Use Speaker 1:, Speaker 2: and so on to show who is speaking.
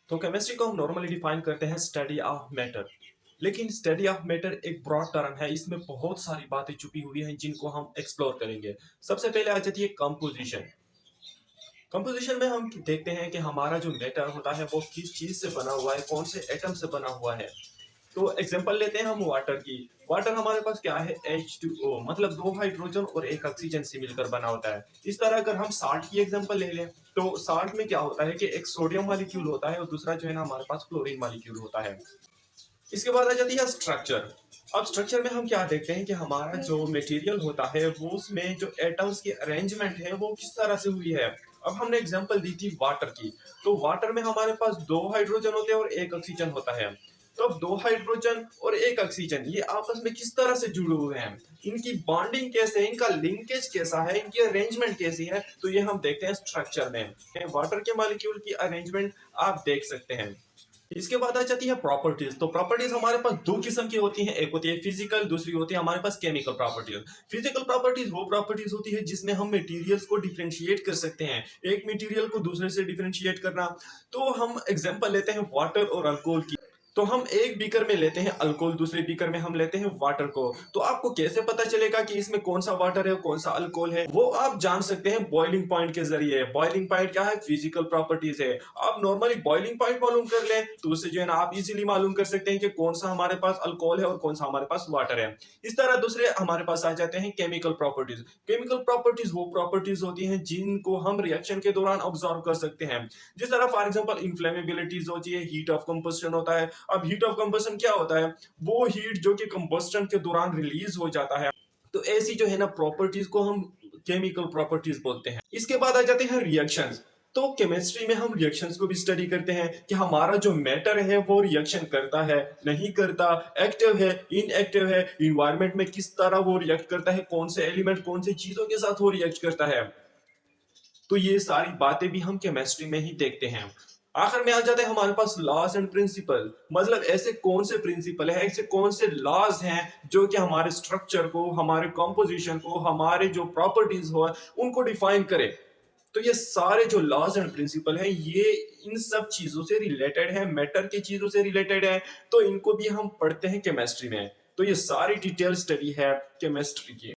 Speaker 1: तो केमिस्ट्री को हम नॉर्मली डिफाइन करते हैं स्टडी ऑफ मैटर। लेकिन स्टडी ऑफ मैटर एक ब्रॉड टर्म है, इसमें बहुत सारी बातें छुपी हुई हैं जिनको हम एक्सप्लोर करेंगे। सबसे पहले आ जाती है कंपोजिशन। कंपोजिशन में हम देखते हैं कि हमारा जो मैटर होता है वो किस चीज से बना हुआ है, कौन से एटम से बना हुआ है। तो एग्जांपल लेते हैं हम वाटर की। वाटर हमारे पास क्या है, H2O, मतलब दो हाइड्रोजन और एक ऑक्सीजन से मिलकर बना होता है। इस तरह अगर हम साल्ट की एग्जांपल ले लें तो साल्ट में क्या होता है कि एक सोडियम मॉलिक्यूल होता है और दूसरा जो है ना हमारे पास क्लोरीन मॉलिक्यूल होता है। इसके बाद आ जाती है स्ट्रक्चर। अब स्ट्रक्चर में हम क्या देखते हैं कि हमारा जो मटेरियल होता है वो उसमें जो एटम्स की अरेंजमेंट है वो किस तरह से हुई है। अब हमने एग्जांपल दी थी वाटर की। तो वाटर में हमारे पास दो हाइड्रोजन होते हैं और एक ऑक्सीजन होता है। तो अब दो हाइड्रोजन और एक ऑक्सीजन ये आपस में किस तरह से जुड़े हुए हैं, इनकी बॉन्डिंग कैसे है, इनका लिंकेज कैसा है, इनकी अरेंजमेंट कैसी है, तो ये हम देखते हैं स्ट्रक्चर में। वाटर के मॉलिक्यूल की अरेंजमेंट आप देख सकते हैं। इसके बाद आ जाती है प्रॉपर्टीज। तो प्रॉपर्टीज हमारे पास दो किस्म की होती हैं, एक होती है फिजिकल, दूसरी होती है हमारे पास केमिकल प्रॉपर्टीज। फिजिकल प्रॉपर्टीज वो प्रॉपर्टीज होती है जिसमें हम मटेरियल्स को डिफरेंशिएट कर सकते हैं, एक मटेरियल को दूसरे से डिफरेंशिएट करना। तो हम एग्जांपल लेते हैं वाटर और अल्कोहल की। तो हम एक बीकर में लेते हैं अल्कोहल, दूसरे बीकर में हम लेते हैं वाटर को। तो आपको कैसे पता चलेगा कि इसमें कौन सा वाटर है कौन सा अल्कोहल है, वो आप जान सकते हैं बॉइलिंग पॉइंट के जरिए। बॉइलिंग पॉइंट क्या है, फिजिकल प्रॉपर्टीज है। आप नॉर्मली बॉइलिंग पॉइंट मालूम कर लें तो उससे जो है ना आप इजीली मालूम कर सकते हैं कि कौन सा हमारे पास अल्कोहल है और कौन सा हमारे पास वाटर है। इस तरह दूसरे हमारे पास आ जाते हैं केमिकल प्रॉपर्टीज। केमिकल प्रॉपर्टीज वो प्रॉपर्टीज होती हैं जिनको हम रिएक्शन के दौरान ऑब्जर्व कर सकते हैं। जिस तरह फॉर एग्जांपल इन्फ्लेमेबिलिटीज होती है, हीट ऑफ कंबस्शन होता है। अब हीट ऑफ कंबस्शन क्या होता है, वो हीट जो कि कंबस्शन के दौरान रिलीज हो जाता है। तो ऐसी जो है ना प्रॉपर्टीज को हम केमिकल प्रॉपर्टीज बोलते हैं। इसके बाद आ जाते हैं रिएक्शंस। तो केमिस्ट्री में हम रिएक्शंस को भी स्टडी करते हैं कि हमारा जो मैटर है वो रिएक्शन करता है नहीं करता, एक्टिव है इनएक्टिव है, इन्वायरमेंट में किस तरह वो रिएक्ट करता है, कौन से एलिमेंट कौन से चीजों के साथ वो रिएक्ट करता है। तो ये सारी बातें भी हम केमिस्ट्री में ही देखते हैं। आखिर में आ जाते हैं हमारे पास लॉज एंड प्रिंसिपल, मतलब ऐसे कौन से प्रिंसिपल है, ऐसे कौन से लॉज हैं जो कि हमारे स्ट्रक्चर को, हमारे कंपोजिशन को, हमारे जो प्रॉपर्टीज हो उनको डिफाइन करे। तो ये सारे जो लॉज एंड प्रिंसिपल है ये इन सब चीजों से रिलेटेड है, मैटर की चीजों से रिलेटेड है। तो इनको भी हम पढ़ते हैं केमिस्ट्री में। तो ये सारी डिटेल स्टडी है केमिस्ट्री की।